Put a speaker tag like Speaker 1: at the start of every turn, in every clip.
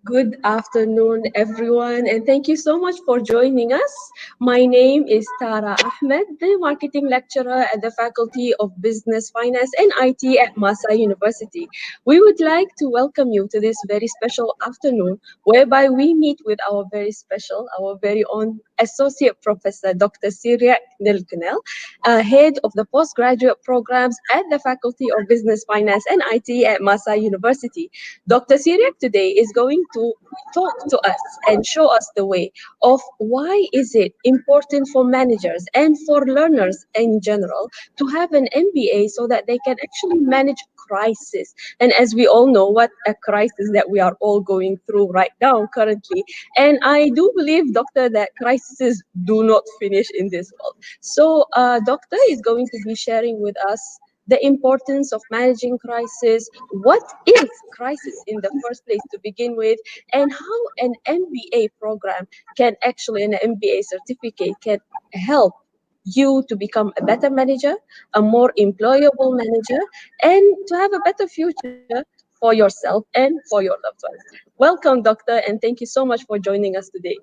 Speaker 1: Good afternoon, everyone, and thank you so much for joining us. My name is Tara Ahmed, the marketing lecturer at the Faculty of Business, Finance, and IT at MAHSA University. We would like to welcome you to this very special afternoon, whereby we meet with our very special, our very own Associate Professor, Dr. Syriac Nilkunel, head of the postgraduate programs at the Faculty of Business, Finance, and IT at MAHSA University. Dr. Syriac today is going to talk to us and show us the way of why is it important for managers and for learners in general to have an MBA so that they can actually manage crisis. And as we all know, what a crisis that we are all going through right now currently. And I do believe, doctor, that crises do not finish in this world. So doctor is going to be sharing with us the importance of managing crisis, what is crisis in the first place to begin with, and how an MBA program can actually, an MBA certificate can help you to become a better manager, a more employable manager, and to have a better future for yourself and for your loved ones. Welcome, doctor, and thank you so much for joining us today.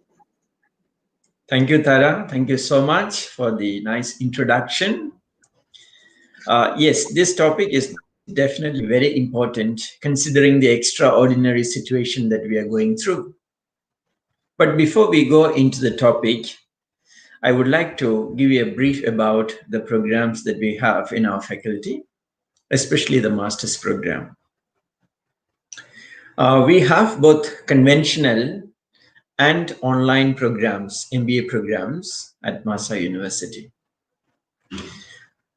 Speaker 2: Thank you, Tara. Thank you so much for the nice introduction. Yes, this topic is definitely very important considering the extraordinary situation that we are going through. But before we go into the topic, I would like to give you a brief about the programs that we have in our faculty, especially the master's program. We have both conventional and online programs, MBA programs at MAHSA University.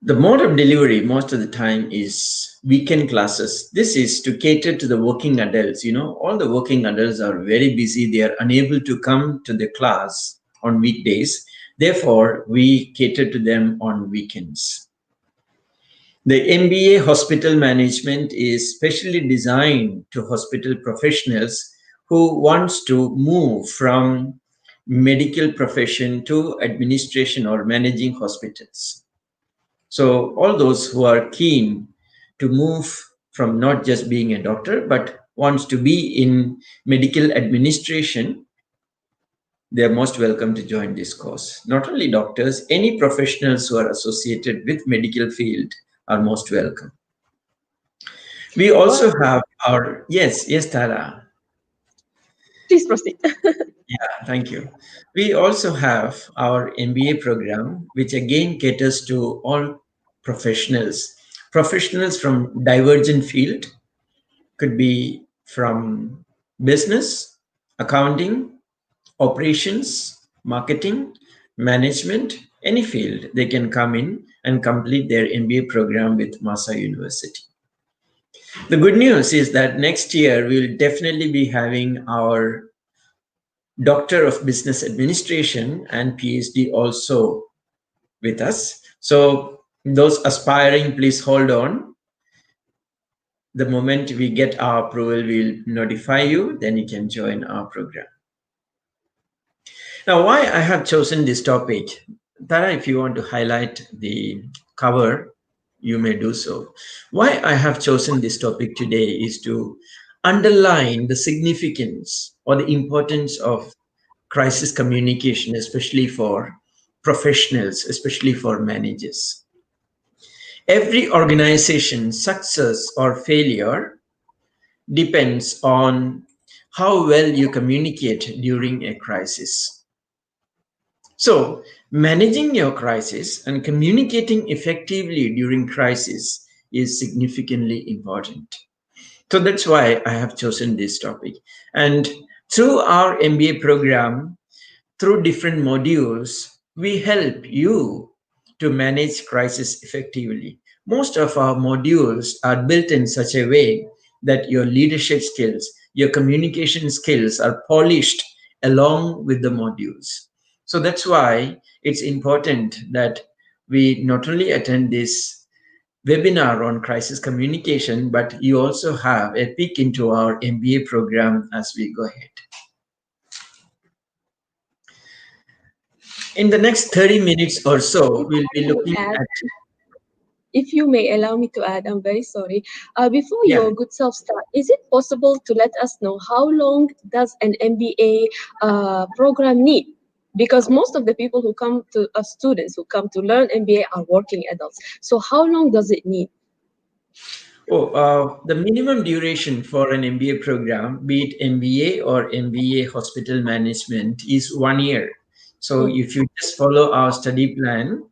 Speaker 2: The mode of delivery most of the time is weekend classes. This is to cater to the working adults. You know, all the working adults are very busy. They are unable to come to the class on weekdays. Therefore, we cater to them on weekends. The MBA hospital management is specially designed to hospital professionals who wants to move from medical profession to administration or managing hospitals. So all those who are keen to move from not just being a doctor, but wants to be in medical administration, they're most welcome to join this course. Not only doctors, any professionals who are associated with medical field are most welcome. We also have our, yes, Tara.
Speaker 1: Please proceed.
Speaker 2: Yeah, thank you. We also have our MBA program, which again caters to all professionals from divergent field, could be from business, accounting, operations, marketing, management, any field. They can come in and complete their MBA program with MAHSA University. The good news is that next year we will definitely be having our Doctor of Business Administration and PhD also with us. So those aspiring, please hold on. The moment we get our approval, we'll notify you, then you can join our program. Now, why I have chosen this topic, Tara, if you want to highlight the cover, you may do so. Why I have chosen this topic today is to underline the significance or the importance of crisis communication, especially for professionals, especially for managers. Every organization's success or failure depends on how well you communicate during a crisis. So, managing your crisis and communicating effectively during crisis is significantly important. So that's why I have chosen this topic. And through our MBA program, through different modules, we help you to manage crisis effectively. Most of our modules are built in such a way that your leadership skills, your communication skills are polished along with the modules. So that's why it's important that we not only attend this webinar on crisis communication, but you also have a peek into our MBA program as we go ahead. In the next 30 minutes or so, we'll be looking at...
Speaker 1: if you may allow me to add, I'm very sorry. Before
Speaker 2: Yeah.
Speaker 1: your good self start, is it possible to let us know how long does an MBA program need? Because most of the people who come to students who come to learn MBA are working adults. So how long does it need?
Speaker 2: Oh, the minimum duration for an MBA program, be it MBA or MBA hospital management, is 1 year. So
Speaker 1: Mm,
Speaker 2: if you just follow our study plan,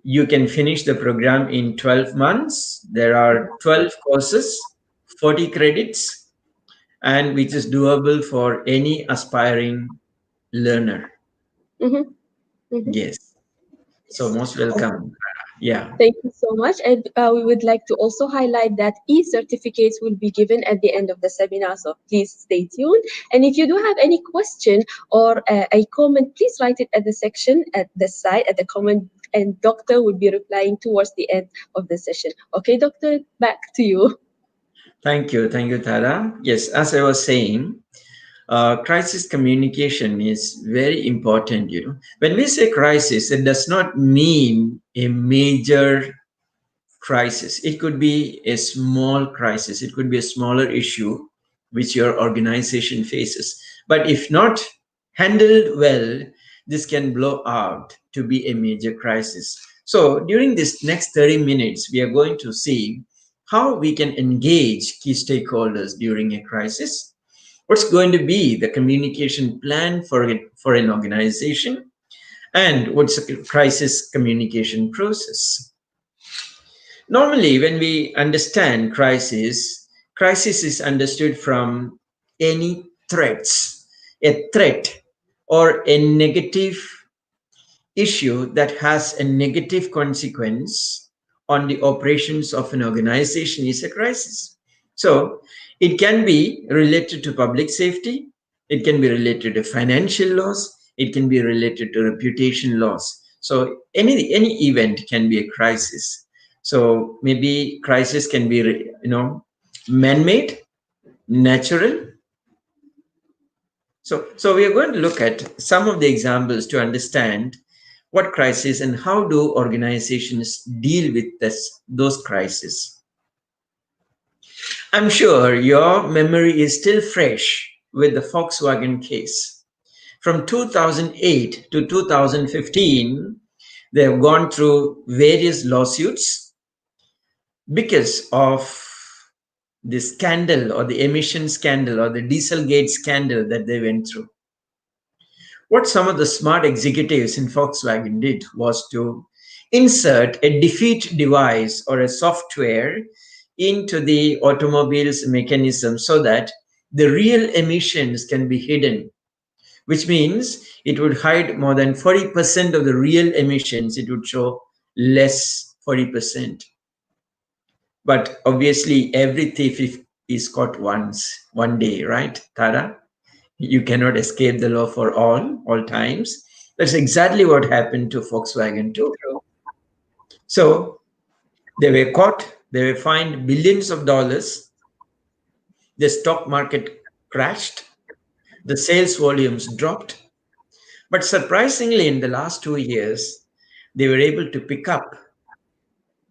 Speaker 2: you can finish the program in 12 months. There are 12 courses, 40 credits, and which is doable for any aspiring learner.
Speaker 1: mhm, mhm.
Speaker 2: Yes. So
Speaker 1: Yes.
Speaker 2: most welcome. Yeah.
Speaker 1: Thank you so much. And we would like to also highlight that e-certificates will be given at the end of the seminar. So please stay tuned. And if you do have any question or a comment, please write it at the section at the side, at the comment, and Doctor will be replying towards the end of the session. Okay, Doctor, back to you.
Speaker 2: Thank you. Thank you, Tara. Yes, as I was saying, crisis communication is very important. When we say crisis, it does not mean a major crisis. It could be a small crisis, it could be a smaller issue which your organization faces. But if not handled well, this can blow out to be a major crisis. So during this next 30 minutes, we are going to see how we can engage key stakeholders during a crisis. What's going to be the communication plan for an organization, and what's a crisis communication process. Normally, when we understand crisis, crisis is understood from any threats, a threat or a negative issue that has a negative consequence on the operations of an organization is a crisis. So it can be related to public safety, it can be related to financial loss, it can be related to reputation loss. So any event can be a crisis. So maybe crisis can be man-made, natural. So we are going to look at some of the examples to understand what crisis and how do organizations deal with those crises. I'm sure your memory is still fresh with the Volkswagen case. From 2008 to 2015, they have gone through various lawsuits because of the scandal or the emission scandal or the Dieselgate scandal that they went through. What some of the smart executives in Volkswagen did was to insert a defeat device or a software into the automobile's mechanism so that the real emissions can be hidden, which means it would hide more than 40% of the real emissions. It would show less 40%. But obviously, every is caught one day, right, Tara? You cannot escape the law for all times. That's exactly what happened to Volkswagen too.
Speaker 1: True.
Speaker 2: So they were caught, they were fined billions of dollars, the stock market crashed, the sales volumes dropped. But surprisingly, in the last 2 years, they were able to pick up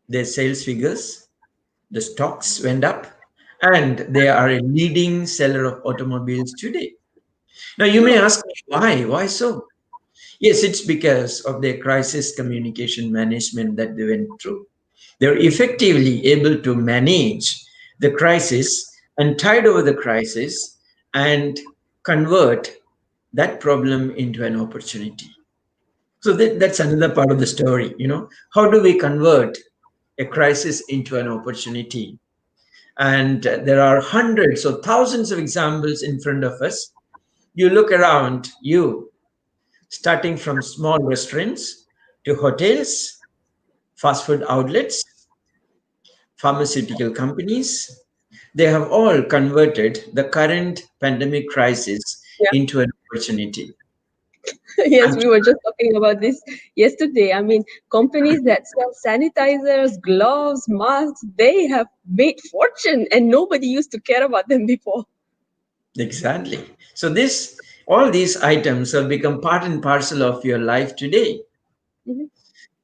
Speaker 2: their sales figures, the stocks went up, and they are a leading seller of automobiles today. Now, you may
Speaker 1: Oh,
Speaker 2: ask me why? Why so? Yes, it's because of their crisis communication management that they went through. They're effectively able to manage the crisis and tide over the crisis and convert that problem into an opportunity. So that's another part of the story. How do we convert a crisis into an opportunity? And there are hundreds or thousands of examples in front of us. You look around you, starting from small restaurants to hotels, fast food outlets, pharmaceutical companies. They have all converted the current pandemic crisis
Speaker 1: yeah.
Speaker 2: into an opportunity.
Speaker 1: Yes,
Speaker 2: I'm
Speaker 1: we were just talking about this yesterday. I mean, companies that sell sanitizers, gloves, masks, they have made fortune and nobody used to care about them before.
Speaker 2: exactly. So all these items have become part and parcel of your life today.
Speaker 1: Mhm.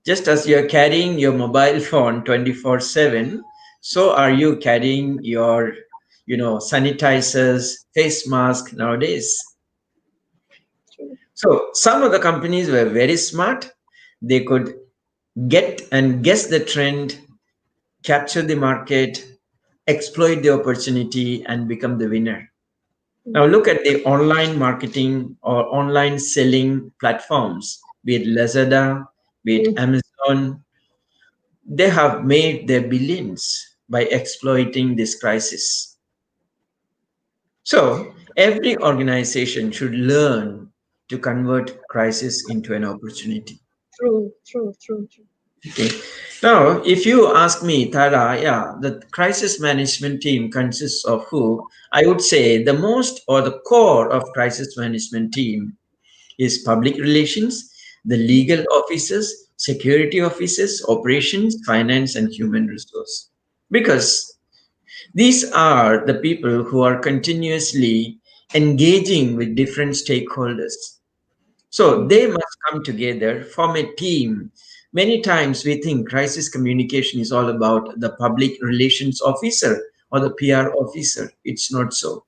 Speaker 2: Just as you're carrying your mobile phone 24/7, so are you carrying your, sanitizers, face mask nowadays.
Speaker 1: True.
Speaker 2: So some of the companies were very smart. They could get and guess the trend, capture the market, exploit the opportunity, and become the winner.
Speaker 1: Mm,
Speaker 2: Now look at the online marketing or online selling platforms, be it Lazada, be it
Speaker 1: mm,
Speaker 2: Amazon. They have made their billions by exploiting this crisis. So every organization should learn to convert crisis into an opportunity.
Speaker 1: true, true, true, true.
Speaker 2: Okay. Now, if you ask me, Tara, yeah, the crisis management team consists of who? I would say the most or the core of crisis management team is public relations, the legal officers, security officers, operations, finance, and human resource. Because these are the people who are continuously engaging with different stakeholders. So
Speaker 1: Mm,
Speaker 2: they must come together, form a team. Many times we think crisis communication is all about the public relations officer or the PR officer. It's not so.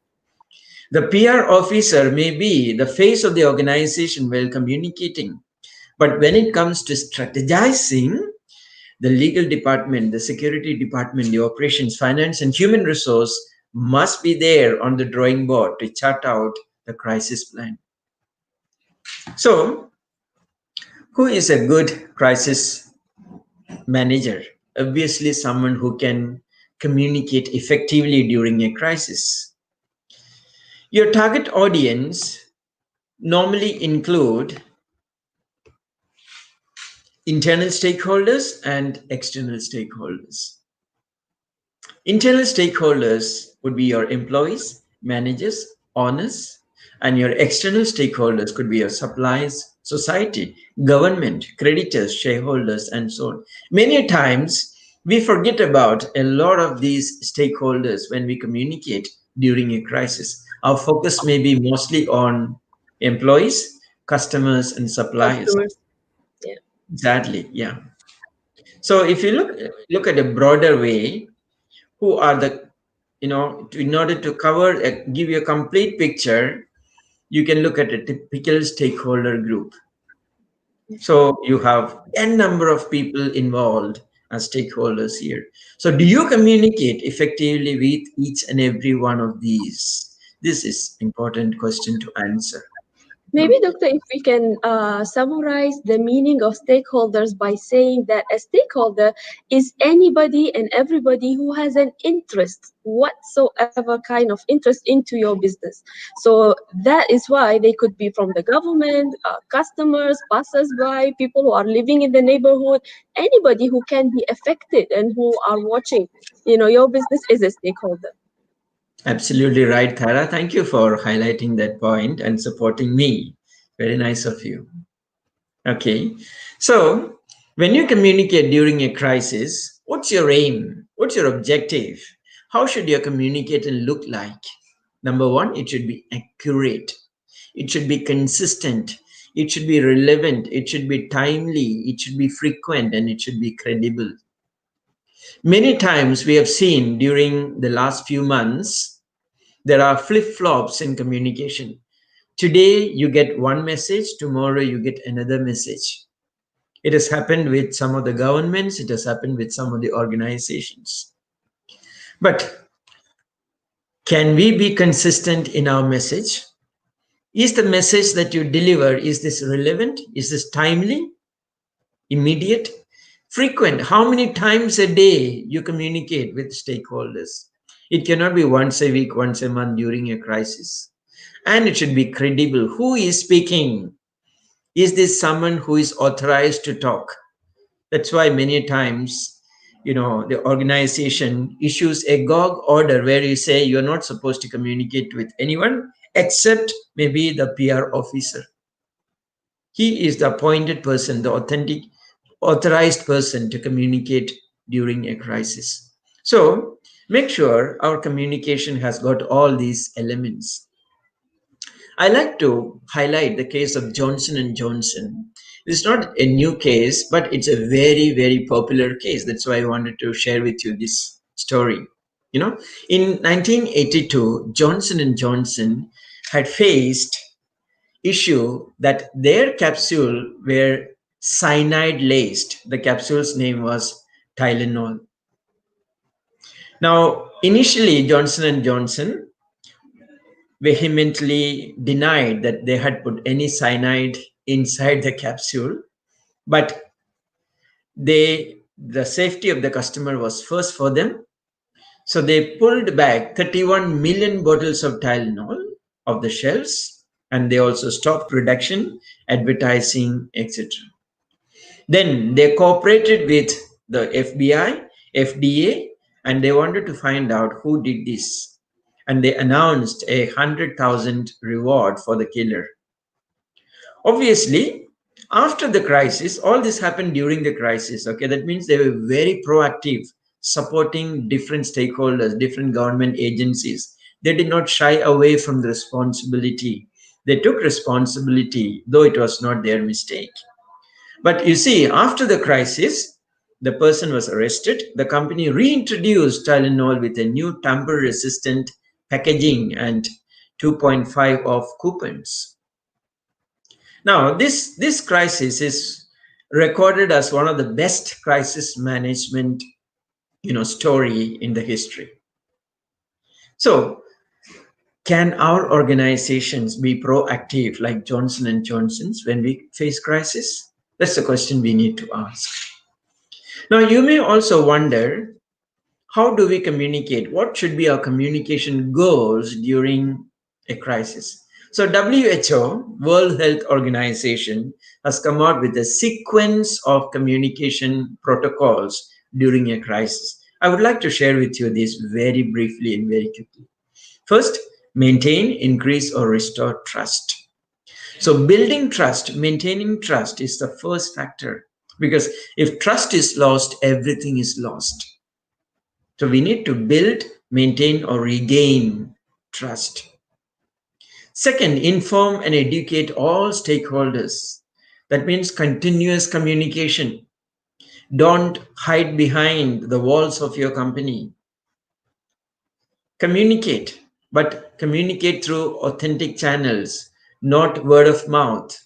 Speaker 2: The PR officer may be the face of the organization while communicating, but when it comes to strategizing, the legal department, the security department, the operations, finance, and human resource must be there on the drawing board to chart out the crisis plan. So, who is a good crisis manager? Obviously, someone who can communicate effectively during a crisis. Your target audience normally include internal stakeholders and external stakeholders. Internal stakeholders would be your employees, managers, owners, and your external stakeholders could be your suppliers, society, government, creditors, shareholders, and so on. Many times we forget about a lot of these stakeholders when we communicate during a crisis. Our focus may be mostly on employees, customers, and suppliers.
Speaker 1: customers. Yeah.
Speaker 2: Exactly, yeah. So if you look at a broader way, who are the, in order to cover give you a complete picture, you can look at a typical stakeholder group. So you have n number of people involved as stakeholders here. So do you communicate effectively with each and every one of these? This is important question to answer.
Speaker 1: Maybe, Doctor, if we can summarize the meaning of stakeholders by saying that a stakeholder is anybody and everybody who has an interest, whatsoever kind of interest into your business. So that is why they could be from the government, customers, passers-by, people who are living in the neighborhood, anybody who can be affected and who are watching. Your business is a stakeholder.
Speaker 2: Absolutely right, Tara. Thank you for highlighting that point and supporting me. Very nice of you. Okay. So, when you communicate during a crisis, what's your aim? What's your objective? How should your communication look like? Number one, it should be accurate. It should be consistent. It should be relevant. It should be timely. It should be frequent and it should be credible. Many times we have seen during the last few months, there are flip flops in communication. Today you get one message, tomorrow you get another message. It has happened with some of the governments, it has happened with some of the organizations. But can we be consistent in our message? Is the message that you deliver, is this relevant? Is this timely? Immediate? Frequent? How many times a day you communicate with stakeholders? It cannot be once a week, once a month during a crisis. And it should be credible. Who is speaking? Is this someone who is authorized to talk? That's why many times, the organization issues a gog order where you say you're not supposed to communicate with anyone except maybe the PR officer. He is the appointed person, the authentic, authorized person to communicate during a crisis. So make sure our communication has got all these elements. I like to highlight the case of Johnson and Johnson. It's not a new case, but it's a very, very popular case. That's why I wanted to share with you this story. You know, in 1982, Johnson and Johnson had faced issue that their capsule were cyanide laced. The capsule's name was Tylenol. Now, initially, Johnson and Johnson vehemently denied that they had put any cyanide inside the capsule, but the safety of the customer was first for them. So they pulled back 31 million bottles of Tylenol off the shelves, and they also stopped production, advertising, etc. Then they cooperated with the FBI, FDA, and they wanted to find out who did this. And they announced 100,000 reward for the killer. Obviously, after the crisis, all this happened during the crisis. Okay, that means they were very proactive, supporting different stakeholders, different government agencies. They did not shy away from the responsibility. They took responsibility, though it was not their mistake. But you see, after the crisis, the person was arrested. The company reintroduced Tylenol with a new tamper-resistant packaging and 2.5 of coupons. Now, this crisis is recorded as one of the best crisis management, story in the history. So, can our organizations be proactive like Johnson and Johnson's when we face crisis? That's the question we need to ask. Now, you may also wonder, how do we communicate? What should be our communication goals during a crisis? So WHO, World Health Organization, has come out with a sequence of communication protocols during a crisis. I would like to share with you this very briefly and very quickly. First, maintain, increase, or restore trust. So building trust, maintaining trust is the first factor, because if trust is lost, everything is lost. So we need to build, maintain, or regain trust. Second, inform and educate all stakeholders. That means continuous communication. Don't hide behind the walls of your company. Communicate, but communicate through authentic channels, not word of mouth,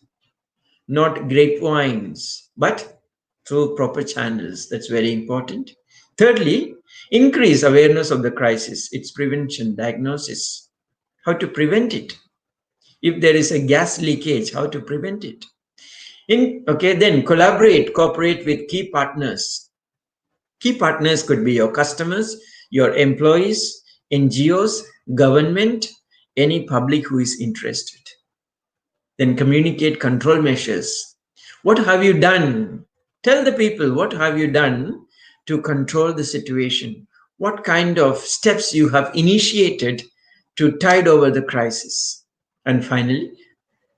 Speaker 2: not grapevines, but through proper channels. That's very important. Thirdly, increase awareness of the crisis, its prevention, diagnosis, how to prevent it. If there is a gas leakage, how to prevent it. Then cooperate with key partners. Key partners could be your customers, your employees, NGOs, government, any public who is interested. Then communicate control measures. What have you done? Tell the people what have you done to control the situation. What kind of steps you have initiated to tide over the crisis. And finally,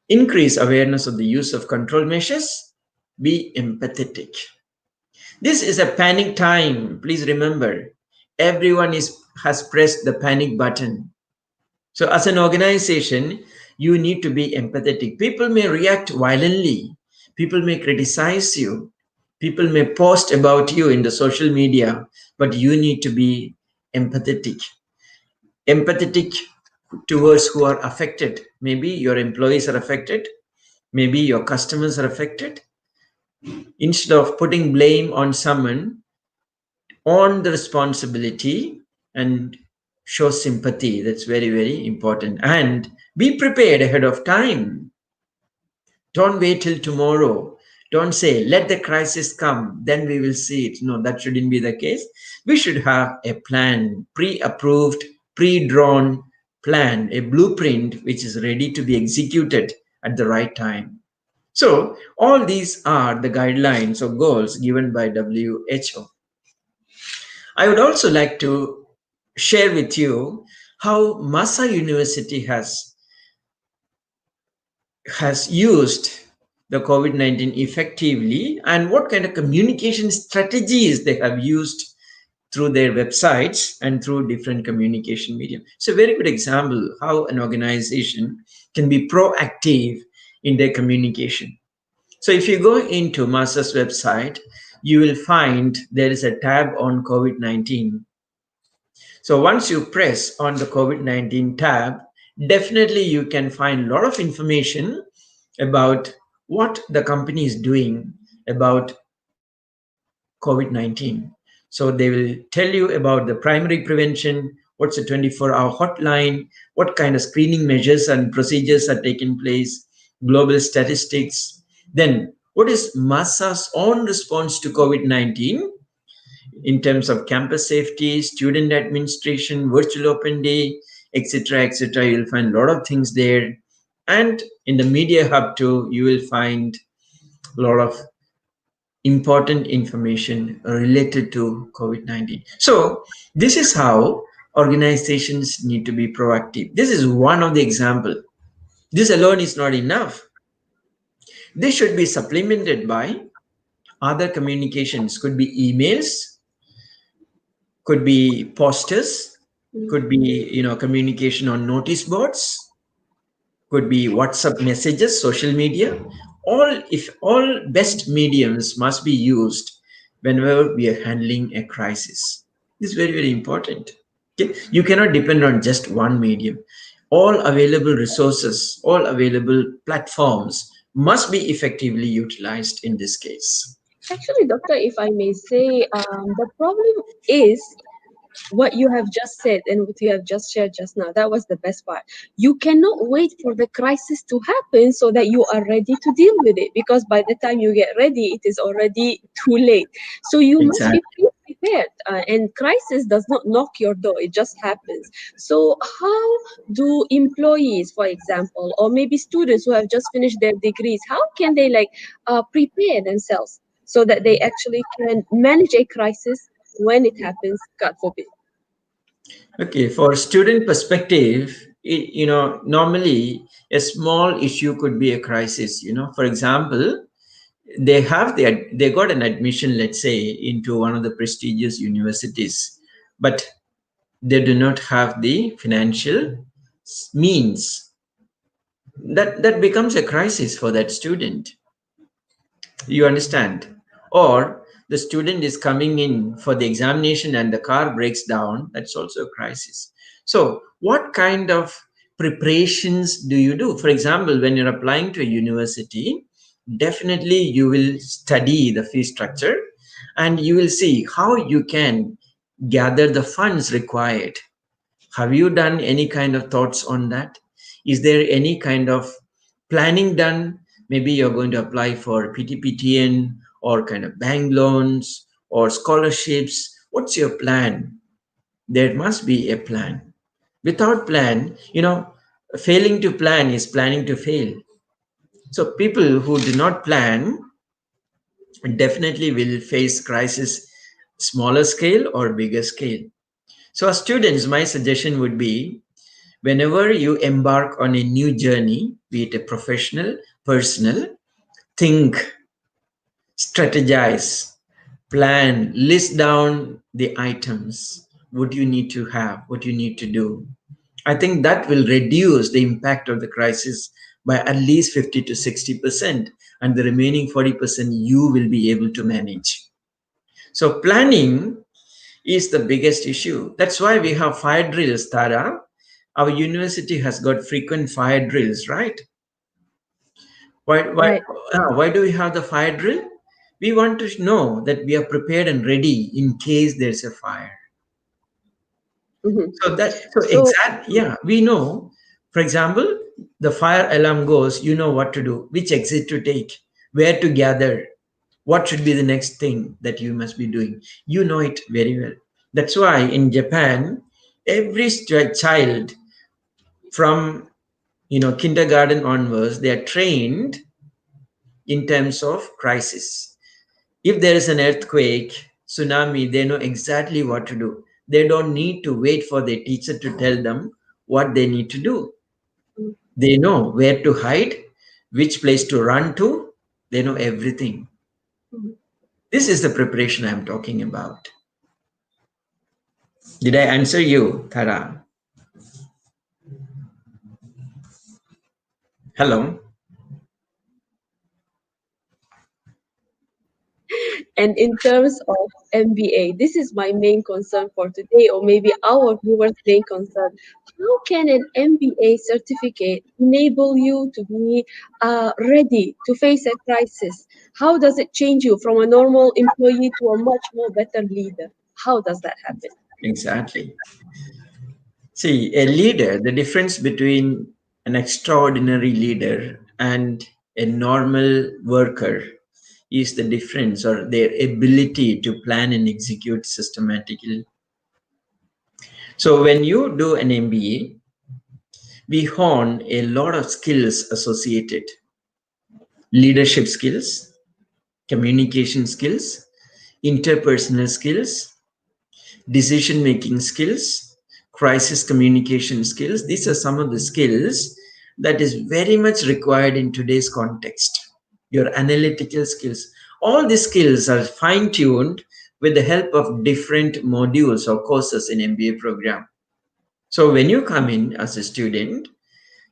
Speaker 2: increase awareness of the use of control measures. Be empathetic. This is a panic time. Please remember, everyone has pressed the panic button. So as an organization, you need to be empathetic. People may react violently. People may criticize you. People may post about you in the social media, but you need to be empathetic. Empathetic towards who are affected. Maybe your employees are affected. Maybe your customers are affected. Instead of putting blame on someone, own the responsibility and show sympathy. That's very, very important. And be prepared ahead of time. Don't wait till tomorrow. Don't say, let the crisis come, then we will see it. No, that shouldn't be the case. We should have a plan, pre-approved, pre-drawn plan, a blueprint which is ready to be executed at the right time. So all these are the guidelines or goals given by WHO. I would also like to share with you how MAHSA University has used the COVID-19 effectively and what kind of communication strategies they have used through their websites and through different communication medium. It's a very good example how an organization can be proactive in their communication. So if you go into MAHSA's website, you will find there is a tab on COVID-19. So once you press on the COVID-19 tab, definitely you can find a lot of information about what the company is doing about COVID-19. So they will tell you about the primary prevention, what's a 24-hour hotline, what kind of screening measures and procedures are taking place, global statistics. Then what is MAHSA's own response to COVID-19 in terms of campus safety, student administration, virtual open day, etc., etc. You'll find a lot of things there. And in the media hub too, you will find a lot of important information related to COVID-19. So this is how organizations need to be proactive. This is one of the example. This alone is not enough. This should be supplemented by other communications. Could be emails, could be posters, could be communication on notice boards, could be WhatsApp messages, social media. All best mediums must be used whenever we are handling a crisis. This is very, very important. Okay? You cannot depend on just one medium. All available resources, all available platforms must be effectively utilized in this case.
Speaker 1: Actually, doctor, if I may say, the problem is what you have just said and what you have just shared just now. That was the best part. You cannot wait for the crisis to happen so that you are ready to deal with it, because by the time you get ready, it is already too late. So you must be
Speaker 2: Exactly.
Speaker 1: prepared, and crisis does not knock your door, it just happens. So how do employees, for example, or maybe students who have just finished their degrees, how can they prepare themselves so that they actually can manage a crisis when it happens, God forbid?
Speaker 2: Okay, for student perspective, normally a small issue could be a crisis. For example, they got an admission, let's say, into one of the prestigious universities, but they do not have the financial means. That becomes a crisis for that student. You understand? Or the student is coming in for the examination and the car breaks down. That's also a crisis. So what kind of preparations do you do? For example, when you're applying to a university, definitely you will study the fee structure and you will see how you can gather the funds required. Have you done any kind of thoughts on that? Is there any kind of planning done? Maybe you're going to apply for PTPTN or kind of bank loans or scholarships. What's your plan? There must be a plan. Without plan, failing to plan is planning to fail. So people who do not plan definitely will face crisis, smaller scale or bigger scale. So as students, my suggestion would be, whenever you embark on a new journey, be it a professional, personal, think, strategize, plan, list down the items, what you need to have, what you need to do. I think that will reduce the impact of the crisis by at least 50 to 60%, and the remaining 40% you will be able to manage. So, planning is the biggest issue. That's why we have fire drills, Tara. Our university has got frequent fire drills, right? Why, why,
Speaker 1: Right.
Speaker 2: why do we have the fire drill? We want to know that we are prepared and ready in case there's a fire.
Speaker 1: Mhm.
Speaker 2: So
Speaker 1: So,
Speaker 2: yeah, we know. For example, the fire alarm goes, you know what to do, which exit to take, where to gather, what should be the next thing that you must be doing. You know it very well. That's why in Japan, every child from kindergarten onwards, they are trained in terms of crisis. If there is an earthquake, tsunami, they know exactly what to do. They don't need to wait for their teacher to tell them what they need to do.
Speaker 1: mm,
Speaker 2: They know where to hide, which place to run to. They know everything.
Speaker 1: mm.
Speaker 2: This is the preparation I'm talking about. Did I answer you, Tara? Hello?
Speaker 1: And in terms of MBA, this is my main concern for today, or maybe our viewers' main concern. How can an MBA certificate enable you to be ready to face a crisis? How does it change you from a normal employee to a much more better leader? How does that happen?
Speaker 2: Exactly. See, a leader, the difference between an extraordinary leader and a normal worker is the difference or their ability to plan and execute systematically. So when you do an MBA, we hone a lot of skills associated: leadership skills, communication skills, interpersonal skills, decision making skills, crisis communication skills. These are some of the skills that is very much required in today's context. Your analytical skills, all these skills are fine tuned with the help of different modules or courses in MBA program. So when you come in as a student,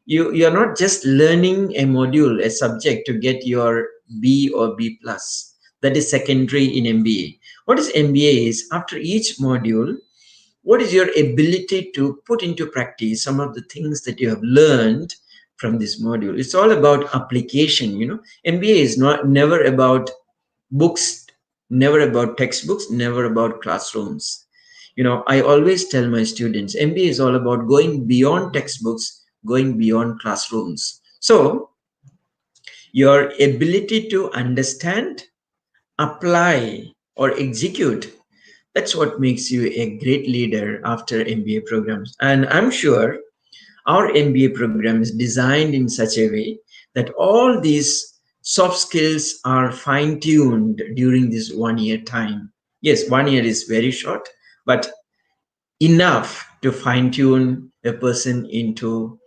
Speaker 2: you're not just learning a module, a subject to get your B or B plus. That is secondary in MBA. What is MBA is, after each module, what is your ability to put into practice some of the things that you have learned from this module? It's all about application. MBA is not never about books, never about textbooks, never about classrooms. I always tell my students, MBA is all about going beyond textbooks, going beyond classrooms. So your ability to understand, apply, or execute, that's what makes you a great leader after MBA programs. And I'm sure our MBA program is designed in such a way that all these soft skills are fine tuned during this 1 year time. Yes, 1 year is very short, but enough to fine tune a person into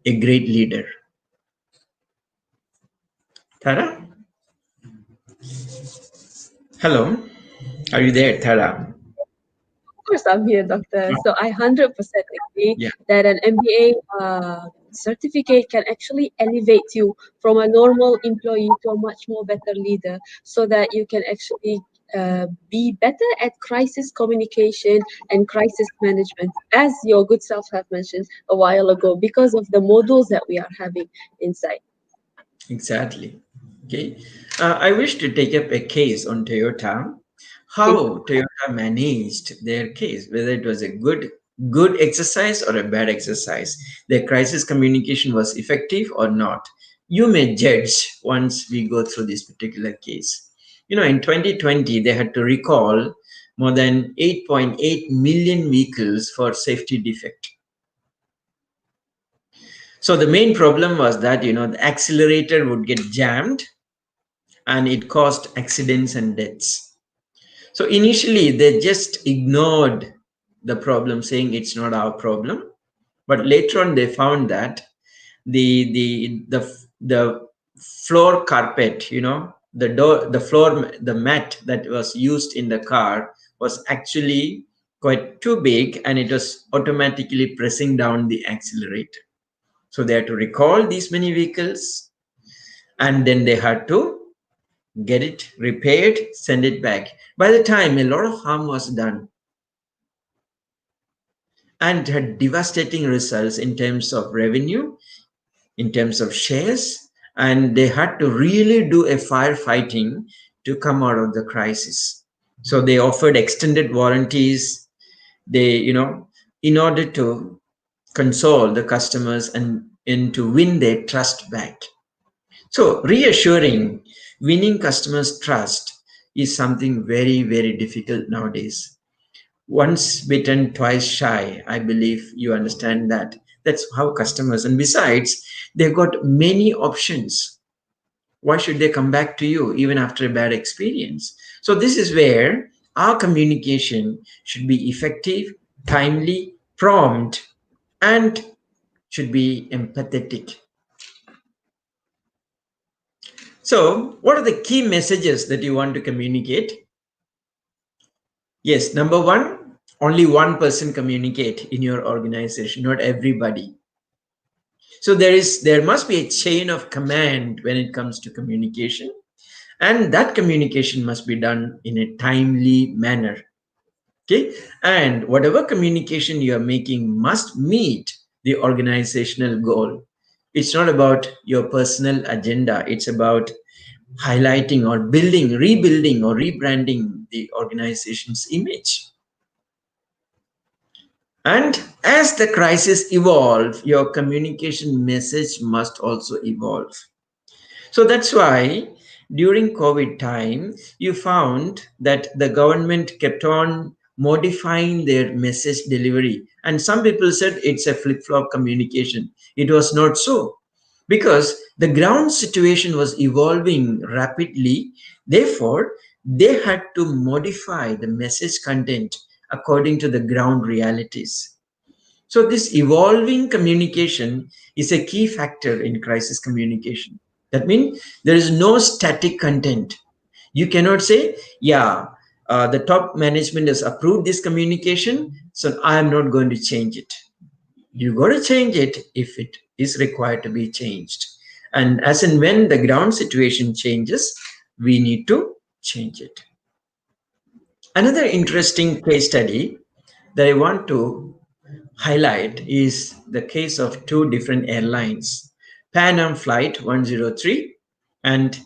Speaker 2: a great leader. Tara? Hello? Are you there, Tara?
Speaker 1: Of course, I'm here, doctor. So I 100% agree
Speaker 2: Yeah,
Speaker 1: that an MBA certificate can actually elevate you from a normal employee to a much more better leader, so that you can actually be better at crisis communication and crisis management, as your good self have mentioned a while ago, because of the modules that we are having inside.
Speaker 2: exactly. Okay. I wish to take up a case on Toyota,
Speaker 1: Please.
Speaker 2: how Toyota managed their case, whether it was a good exercise or a bad exercise. Their crisis communication was effective or not. You may judge once we go through this particular case. In 2020, they had to recall more than 8.8 million vehicles for safety defect. So the main problem was that the accelerator would get jammed and it caused accidents and deaths. So initially, they just ignored the problem, saying it's not our problem. But later on, they found that the floor carpet, the door, the floor, the mat that was used in the car was actually quite too big, and it was automatically pressing down the accelerator. So they had to recall these many vehicles, and then they had to get it repaired, send it back. By the time a lot of harm was done and had devastating results in terms of revenue, in terms of shares, and they had to really do a firefighting to come out of the crisis. So they offered extended warranties. They, in order to console the customers and to win their trust back. So reassuring, winning customers' trust is something very, very difficult nowadays. Once bitten, twice shy. I believe you understand that. That's how customers, and besides, they've got many options. Why should they come back to you even after a bad experience? So this is where our communication should be effective, timely, prompt, and should be empathetic. So, what are the key messages that you want to communicate? Yes, number one, only one person communicate in your organization, not everybody. So there must be a chain of command when it comes to communication. and that communication must be done in a timely manner. Okay, and whatever communication you are making must meet the organizational goal. It's not about your personal agenda, it's about highlighting or building, rebuilding, or rebranding the organization's image. And as the crisis evolve, your communication message must also evolve. So that's why during COVID time, you found that the government kept on modifying their message delivery. And some people said it's a flip flop communication. It was not so, because the ground situation was evolving rapidly. Therefore, they had to modify the message content according to the ground realities. So, this evolving communication is a key factor in crisis communication. That means there is no static content. You cannot say, yeah, the top management has approved this communication, so I am not going to change it. You got to change it if it is required to be changed. And as and when the ground situation changes, we need to change it. Another interesting case study that I want to highlight is the case of two different airlines, Pan Am Flight 103 and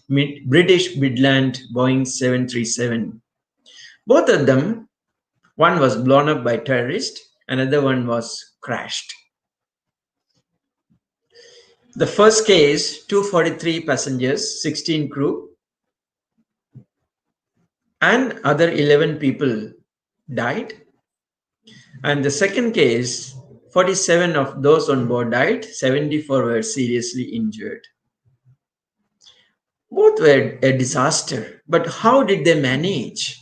Speaker 2: British Midland Boeing 737. Both of them, one was blown up by terrorists, another one was crashed. The first case, 243 passengers, 16 crew, and other 11 people died. And the second case, 47 of those on board died, 74 were seriously injured. Both were a disaster, but how did they manage?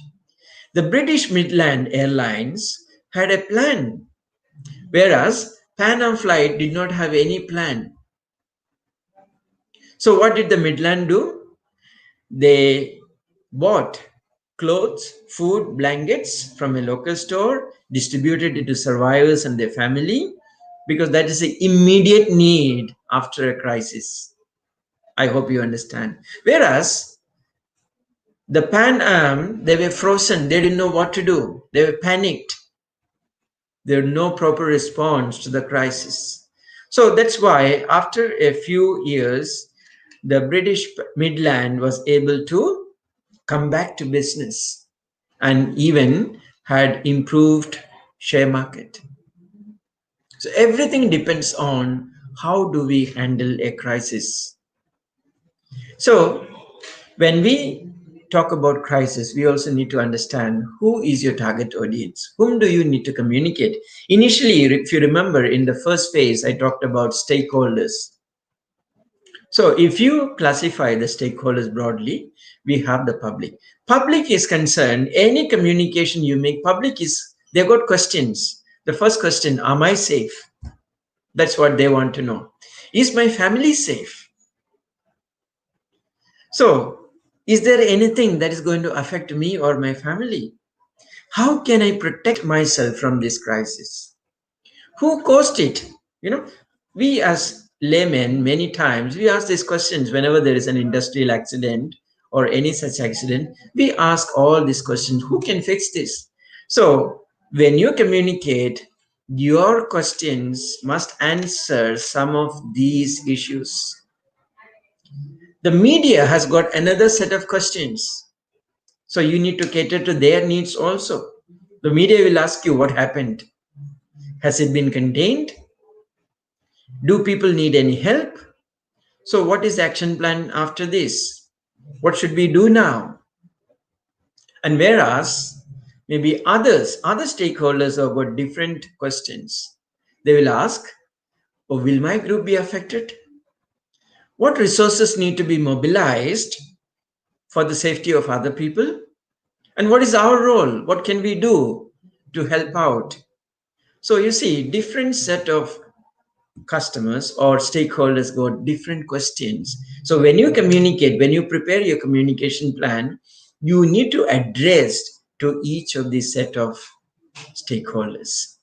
Speaker 2: The British Midland Airlines had a plan, whereas Pan Am Flight did not have any plan. So, what did the Midland do? They bought clothes, food, blankets from a local store, distributed it to survivors and their family, because that is an immediate need after a crisis. I hope you understand. Whereas the Pan Am, they were frozen. They didn't know what to do. They were panicked. There was no proper response to the crisis. So that's why after a few years, the British Midland was able to come back to business and even had improved share market. So everything depends on how do we handle a crisis. So when we talk about crisis, we also need to understand who is your target audience. Whom do you need to communicate? Initially, if you remember in the first phase, I talked about stakeholders. So if you classify the stakeholders broadly, we have the public. Public is concerned, any communication you make, public is, they've got questions. The first question, am I safe? That's what they want to know. Is my family safe? So, is there anything that is going to affect me or my family? How can I protect myself from this crisis? Who caused it? You know, we as laymen, many times, we ask these questions whenever there is an industrial accident or any such accident. We ask all these questions. Who can fix this? So, when you communicate, your questions must answer some of these issues. The media has got another set of questions. So you need to cater to their needs also. The media will ask you what happened. Has it been contained? Do people need any help? So what is the action plan after this? What should we do now? And whereas maybe other stakeholders have got different questions. They will ask, oh, will my group be affected? What resources need to be mobilized for the safety of other people? And what is our role? What can we do to help out? So you see, different set of customers or stakeholders got different questions. So when you communicate, when you prepare your communication plan, you need to address to each of these set of stakeholders.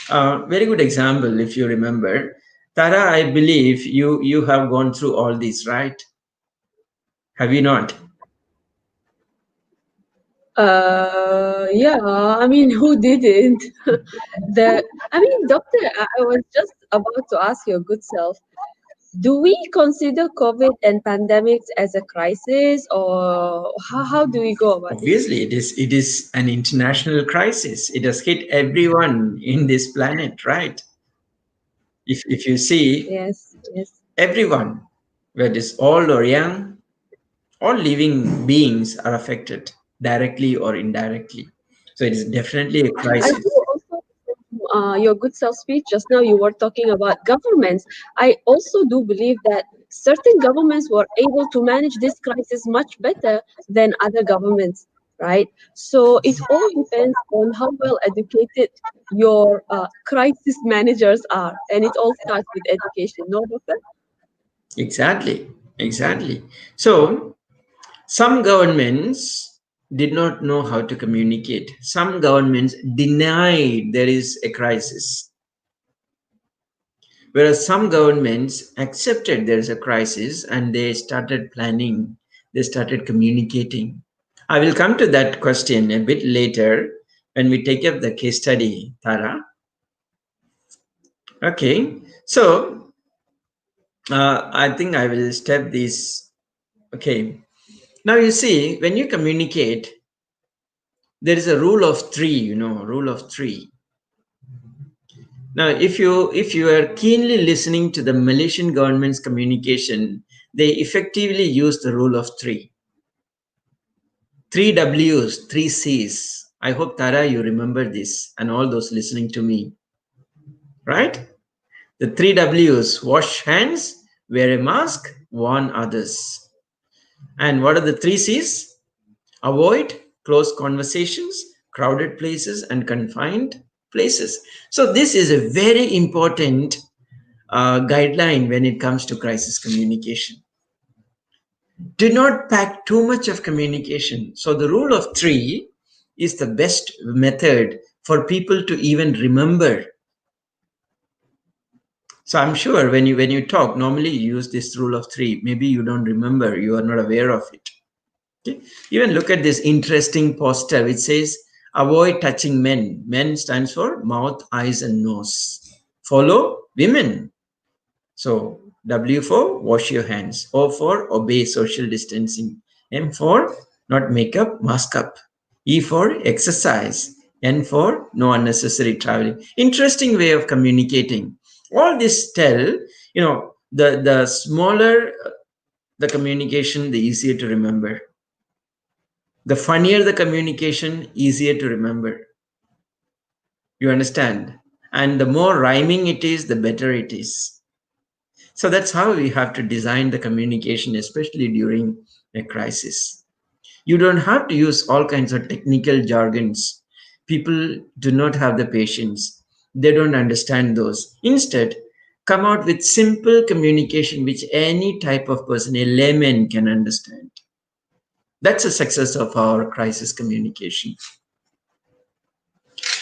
Speaker 2: Very good example, if you remember. Tara, I believe you have gone through all these, right? Have you not?
Speaker 1: Yeah, I mean, who didn't? Doctor, I was just about to ask your good self, do we consider COVID and pandemics as a crisis, or how do we go about it?
Speaker 2: Obviously, it is an international crisis. It has hit everyone in this planet, right? If you see,
Speaker 1: Yes, yes.
Speaker 2: everyone, whether it's old or young, all living beings are affected directly or indirectly. So it is definitely a
Speaker 1: I
Speaker 2: crisis.
Speaker 1: do also, your good self speech just now, you were talking about governments. I also do believe that certain governments were able to manage this crisis much better than other governments, right? So it all depends on how well educated your crisis managers are, and it all starts with education, no, doctor?
Speaker 2: Exactly, exactly. So some governments did not know how to communicate. Some governments denied there is a crisis, whereas some governments accepted there is a crisis and they started planning, they started communicating. I will come to that question a bit later when we take up the case study, Tara. Okay, so I think I will step this. Okay, now you see, when you communicate, there is a rule of three, rule of three. Now, if you are keenly listening to the Malaysian government's communication, they effectively use the rule of three. Three W's, three C's. I hope, Tara, you remember this and all those listening to me, right? The three W's: wash hands, wear a mask, warn others. And what are the three C's? Avoid close conversations, crowded places, and confined places. So, this is a very important guideline when it comes to crisis communication. Do not pack too much of communication. So, the rule of three is the best method for people to even remember. So I'm sure when you talk, normally you use this rule of three. Maybe you don't remember, you are not aware of it. Okay? Even look at this interesting poster which says avoid touching men. Men stands for mouth, eyes, and nose. Follow women. So W for wash your hands. O for obey social distancing. M for not make up, mask up. E for exercise. N for no unnecessary traveling. Interesting way of communicating. All this tell, the smaller the communication, the easier to remember. The funnier the communication, easier to remember. You understand? And the more rhyming it is, the better it is. So that's how we have to design the communication, especially during a crisis. You don't have to use all kinds of technical jargons. People do not have the patience. They don't understand those. Instead, come out with simple communication which any type of person, a layman, can understand. That's a success of our crisis communication.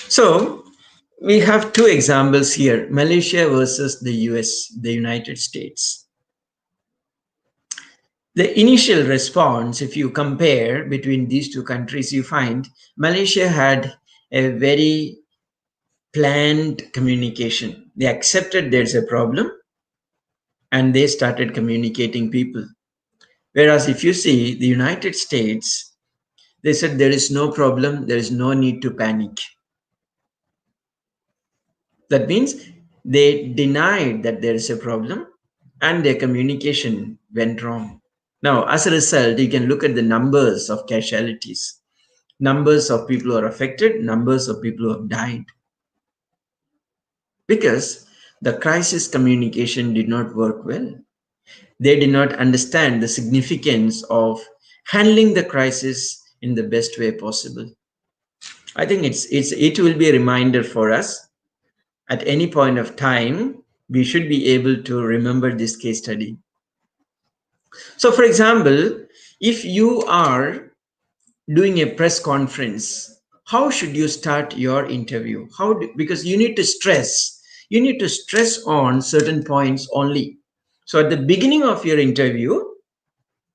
Speaker 2: So, we have two examples here: Malaysia versus the US, the United States. The initial response, if you compare between these two countries, you find Malaysia had a very planned communication. They accepted there's a problem and they started communicating people. Whereas if you see the United States, they said there is no problem, there is no need to panic. That means they denied that there is a problem and their communication went wrong. Now, as a result, you can look at the numbers of casualties, numbers of people who are affected, numbers of people who have died, because the crisis communication did not work well. They did not understand the significance of handling the crisis in the best way possible. I think it will be a reminder for us at any point of time. We should be able to remember this case study. So, for example, if you are doing a press conference, how should you start your interview? Because you need to stress on certain points only. So at the beginning of your interview,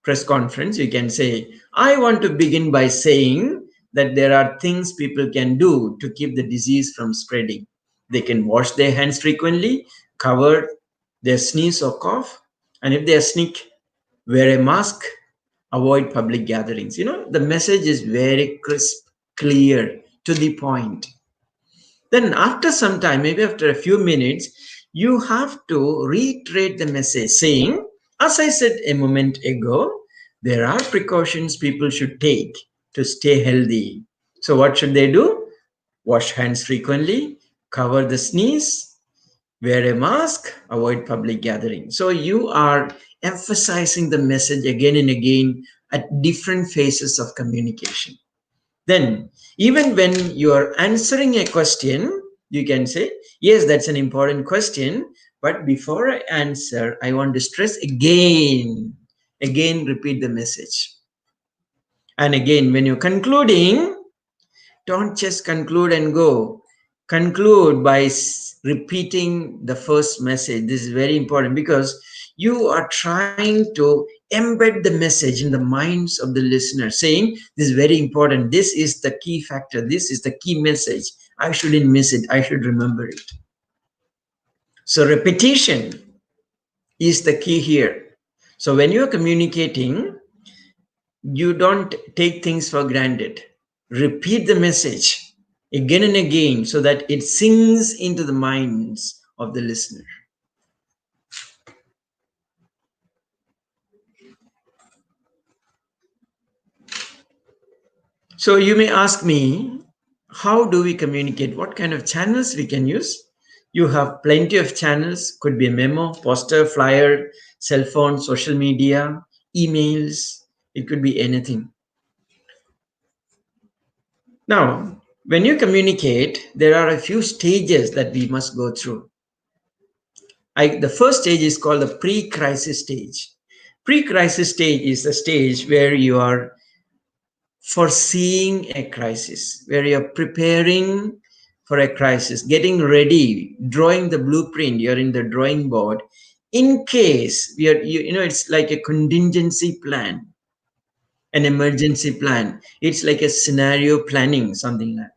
Speaker 2: press conference, you can say, I want to begin by saying that there are things people can do to keep the disease from spreading. They can wash their hands frequently, cover their sneeze or cough, and if they are sick, wear a mask, avoid public gatherings. The message is very crisp, clear, to the point. Then, after some time, maybe after a few minutes, you have to reiterate the message saying, as I said a moment ago, there are precautions people should take to stay healthy. So, what should they do? Wash hands frequently, cover the sneeze, wear a mask, avoid public gathering. So, you are emphasizing the message again and again at different phases of communication. Then, even when you are answering a question, you can say, yes, that's an important question. But before I answer, I want to stress again, repeat the message. And again, when you're concluding, don't just conclude and go. Conclude by repeating the first message. This is very important because you are trying to embed the message in the minds of the listener, saying, this is very important. This is the key factor. This is the key message. I shouldn't miss it. I should remember it. So, repetition is the key here. So, when you are communicating, you don't take things for granted. Repeat the message again and again so that it sinks into the minds of the listener. So you may ask me, how do we communicate? What kind of channels we can use? You have plenty of channels. Could be a memo, poster, flyer, cell phone, social media, emails. It could be anything. Now, when you communicate, there are a few stages that we must go through. The first stage is called the pre-crisis stage. Pre-crisis stage is the stage where you are foreseeing a crisis, where you're preparing for a crisis, getting ready, drawing the blueprint. You're in the drawing board in case it's like a contingency plan, an emergency plan. It's like a scenario planning, something like that.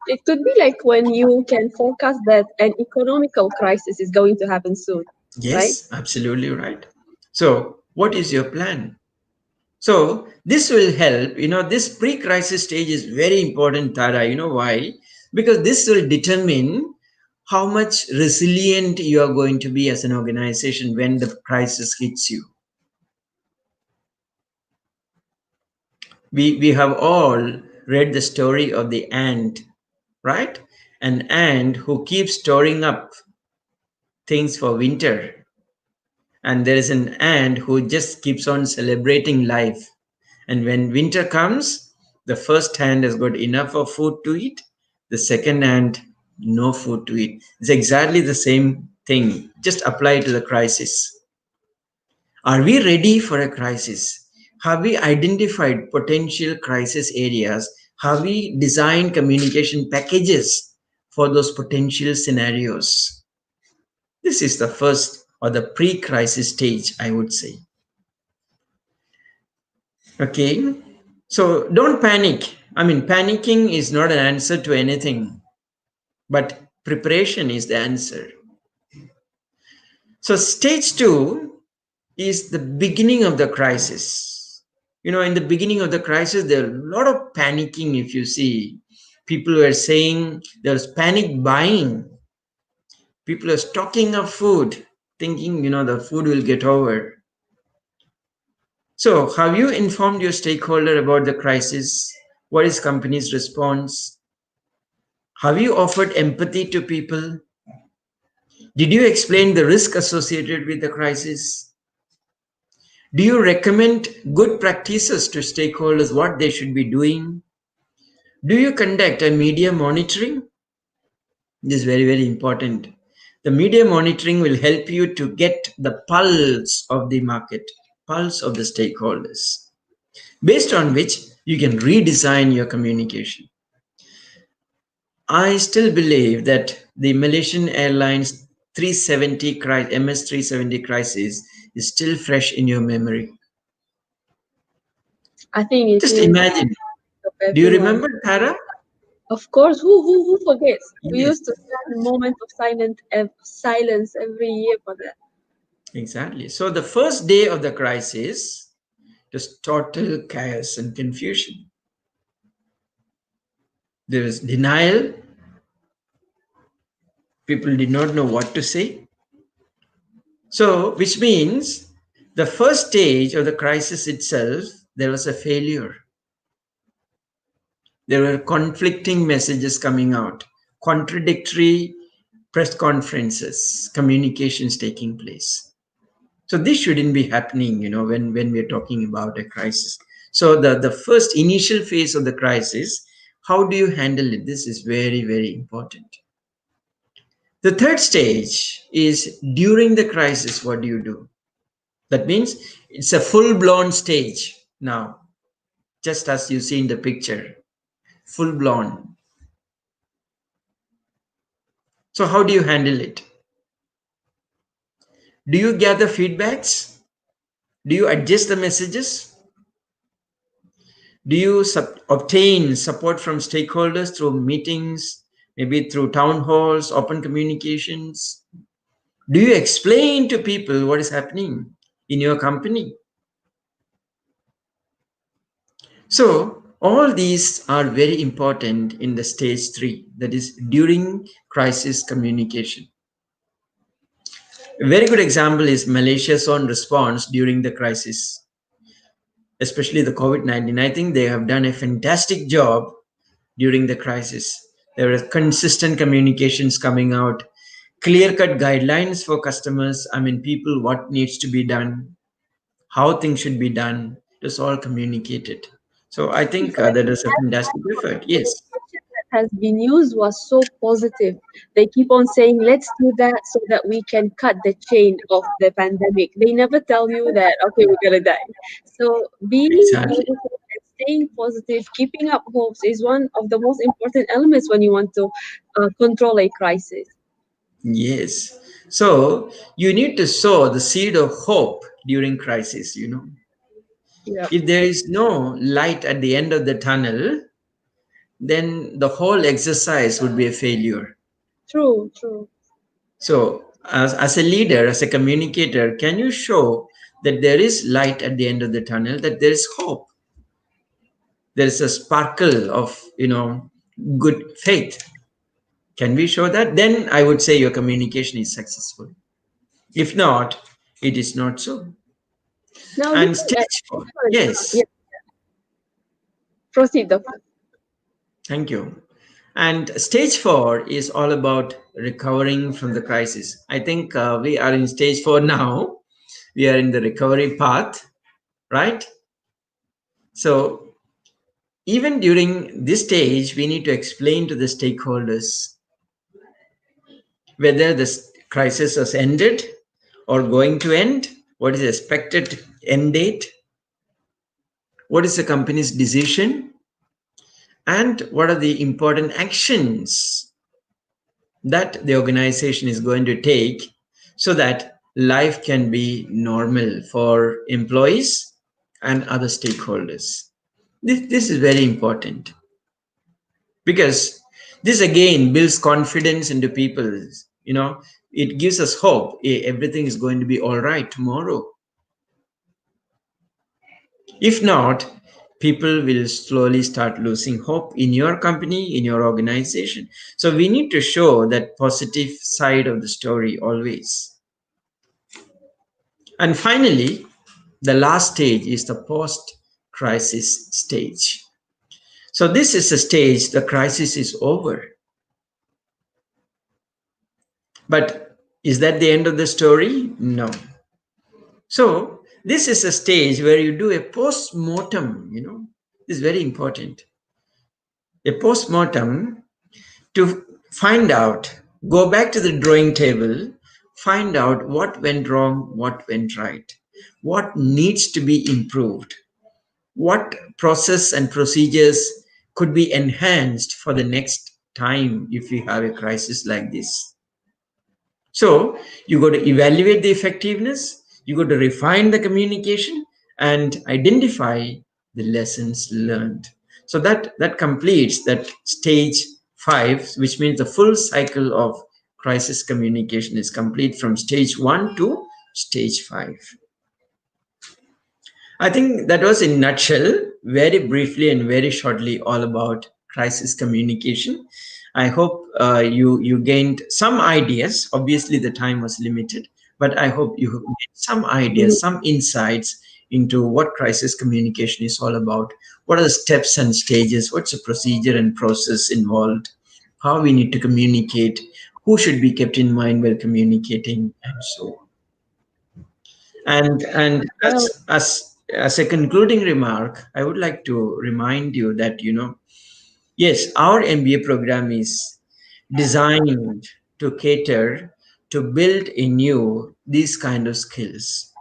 Speaker 1: It could be like when you can forecast that an economical crisis is going to happen soon, right?
Speaker 2: Yes, absolutely right. So, what is your plan? So this will help. This pre-crisis stage is very important, Tara. You know why? Because this will determine how much resilient you are going to be as an organization when the crisis hits you. We have all read the story of the ant, right? An ant who keeps storing up things for winter. And there is an ant who just keeps on celebrating life. And when winter comes, the first hand has got enough of food to eat, the second hand, no food to eat. It's exactly the same thing, just apply to the crisis. Are we ready for a crisis? Have we identified potential crisis areas? Have we designed communication packages for those potential scenarios? This is the first or the pre crisis stage, I would say. Okay. So don't panic. I mean, panicking is not an answer to anything, but preparation is the answer. So, stage two is the beginning of the crisis. In the beginning of the crisis, there are a lot of panicking. If you see, people were saying there's panic buying, people are stocking up food, thinking, the food will get over. So, have you informed your stakeholder about the crisis? What is company's response? Have you offered empathy to people? Did you explain the risk associated with the crisis? Do you recommend good practices to stakeholders, what they should be doing? Do you conduct a media monitoring? This is very, very important. The media monitoring will help you to get the pulse of the market, pulse of the stakeholders, based on which you can redesign your communication. I still believe that the Malaysian Airlines 370 MS370 crisis is still fresh in your memory.
Speaker 1: I think it
Speaker 2: Just
Speaker 1: is.
Speaker 2: imagine. Do you
Speaker 1: everyone.
Speaker 2: remember, Tara?
Speaker 1: Of course, who forgets? We
Speaker 2: Yes,
Speaker 1: used to stand a moment of silence every year for that.
Speaker 2: exactly. So the first day of the crisis was total chaos and confusion. There was denial. People did not know what to say. So, which means the first stage of the crisis itself, there was a failure. There were conflicting messages coming out, contradictory press conferences, communications taking place. So this shouldn't be happening, when we're talking about a crisis. So the first initial phase of the crisis, how do you handle it? This is very, very important. The third stage is during the crisis, what do you do? That means it's a full blown stage now, just as you see in the picture, full blown. So, how do you handle it? Do you gather feedbacks? Do you adjust the messages? Do you obtain support from stakeholders through meetings, maybe through town halls, open communications? Do you explain to people what is happening in your company? So, all these are very important in the stage three, that is during crisis communication. A very good example is Malaysia's own response during the crisis, especially the COVID 19. I think they have done a fantastic job during the crisis. There were consistent communications coming out, clear cut guidelines for customers, people, what needs to be done, how things should be done. It was all communicated. So I think that
Speaker 1: Exactly.
Speaker 2: is a fantastic effort. Yes,
Speaker 1: Communication that has been used was so positive. They keep on saying, let's do that so that we can cut the chain of the pandemic. They never tell you that, okay, we're going to die. So being
Speaker 2: exactly.
Speaker 1: positive and staying positive, keeping up hopes is one of the most important elements when you want to control a crisis.
Speaker 2: Yes. So you need to sow the seed of hope during crisis.
Speaker 1: Yeah,
Speaker 2: If there is no light at the end of the tunnel, then the whole exercise would be a failure.
Speaker 1: true, true.
Speaker 2: So, as a leader, as a communicator, can you show that there is light at the end of the tunnel, that there is hope, there is a sparkle of, good faith? Can we show that? Then I would say your communication is successful. If not, it is not so.
Speaker 1: Now
Speaker 2: And
Speaker 1: looking at
Speaker 2: stage four,
Speaker 1: different,
Speaker 2: yes,
Speaker 1: yeah, proceed, doctor.
Speaker 2: thank you. And stage four is all about recovering from the crisis. I think we are in stage four now. We are in the recovery path, right? So, even during this stage, we need to explain to the stakeholders whether this crisis has ended or going to end, what is the expected end date, what is the company's decision, and what are the important actions that the organization is going to take so that life can be normal for employees and other stakeholders. This is very important because this again builds confidence into people. It gives us hope. Everything is going to be all right tomorrow. If not, people will slowly start losing hope in your company, in your organization. So we need to show that positive side of the story always. And finally, the last stage is the post crisis stage. So this is the stage the crisis is over. But is that the end of the story? No. So this is a stage where you do a post-mortem. This is very important. A post-mortem to find out, go back to the drawing table, find out what went wrong, what went right, what needs to be improved, what process and procedures could be enhanced for the next time if we have a crisis like this. So you got to evaluate the effectiveness, you got to refine the communication and identify the lessons learned. So that completes that stage 5, which means the full cycle of crisis communication is complete from stage 1 to stage 5. I think that was in nutshell, very briefly and very shortly, all about crisis communication. I hope you gained some ideas. Obviously, the time was limited, but I hope you gained some ideas, some insights into what crisis communication is all about. What are the steps and stages? What's the procedure and process involved? How we need to communicate? Who should be kept in mind while communicating, and so on. And
Speaker 1: Well,
Speaker 2: as a concluding remark, I would like to remind you that yes, our MBA program is designed to cater to build in you these kind of skills.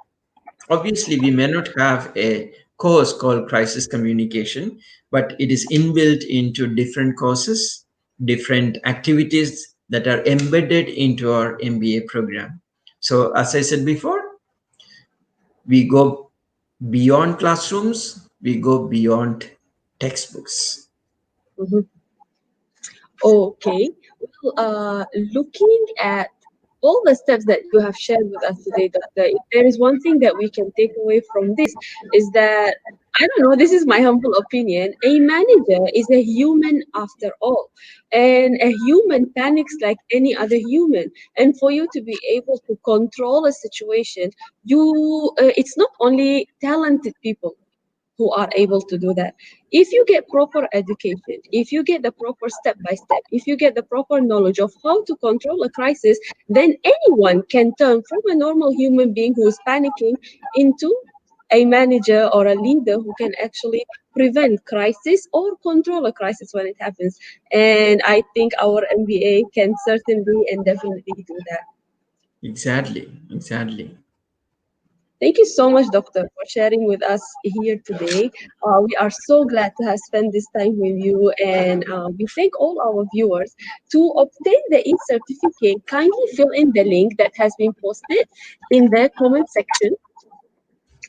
Speaker 2: Obviously, we may not have a course called crisis communication, but it is inbuilt into different courses, different activities that are embedded into our MBA program. So, as I said before, we go beyond classrooms, we go beyond textbooks.
Speaker 1: mhm. Okay. Well, looking at all the steps that you have shared with us today, Doctor, if there is one thing that we can take away from this, is that, I don't know, this is my humble opinion. A manager is a human after all. And a human panics like any other human. And for you to be able to control a situation, it's not only talented people who are able to do that. If you get proper education, if you get the proper step by step, if you get the proper knowledge of how to control a crisis, then anyone can turn from a normal human being who is panicking into a manager or a leader who can actually prevent crisis or control a crisis when it happens. And I think our MBA can certainly and definitely do that.
Speaker 2: Exactly, exactly.
Speaker 1: Thank you so much, Doctor, for sharing with us here today. We are so glad to have spent this time with you, and we thank all our viewers. To obtain the e-certificate, kindly fill in the link that has been posted in the comment section.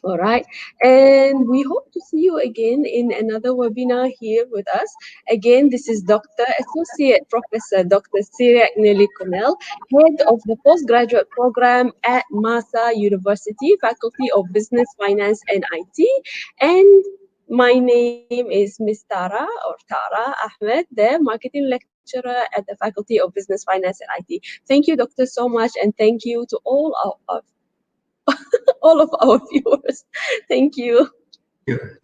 Speaker 1: All right. And we hope to see you again in another webinar here with us. Again, this is Dr. Associate Professor Dr. Syria Nelly Connell, Head of the Postgraduate Program at MAHSA University, Faculty of Business, Finance, and IT. And my name is Miss Tara or Tara Ahmed, the Marketing Lecturer at the Faculty of Business, Finance, and IT. Thank you, Doctor, so much, and thank you to all of our viewers. Thank you.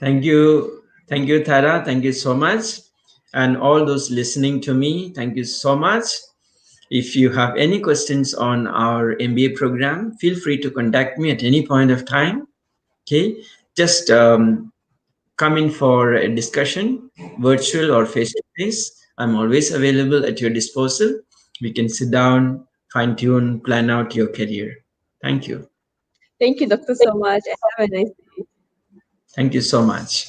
Speaker 2: Thank you. Thank you, Tara. Thank you so much. And all those listening to me, thank you so much. If you have any questions on our MBA program, feel free to contact me at any point of time. Okay. Just come in for a discussion, virtual or face to face. I'm always available at your disposal. We can sit down, fine tune, plan out your career. Thank you.
Speaker 1: Thank you, Doctor, so much, and have a nice day.
Speaker 2: Thank you so much.